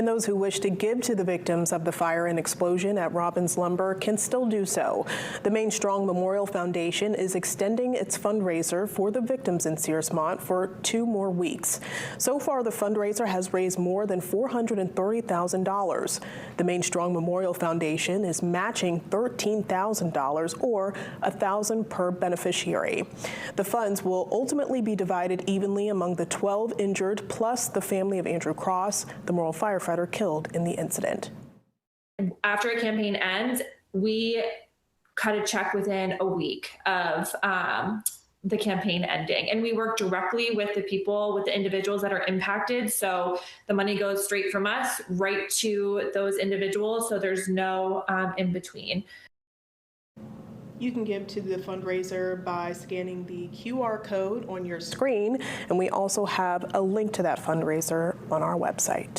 And those who wish to give to the victims of the fire and explosion at Robbins Lumber can still do so. The Maine Strong Memorial Foundation is extending its fundraiser for the victims in Searsmont for 2 more weeks. So far, the fundraiser has raised more than $430,000. The Maine Strong Memorial Foundation is matching $13,000 or $1,000 per beneficiary. The funds will ultimately be divided evenly among the 12 injured plus the family of Andrew Cross, the Morrill firefighter killed in the incident. After a campaign ends, we cut a check within a week of the campaign ending. And we work directly with the people, with the individuals that are impacted. So the money goes straight from us right to those individuals. So there's no in between. You can give to the fundraiser by scanning the QR code on your screen. And we also have a link to that fundraiser on our website.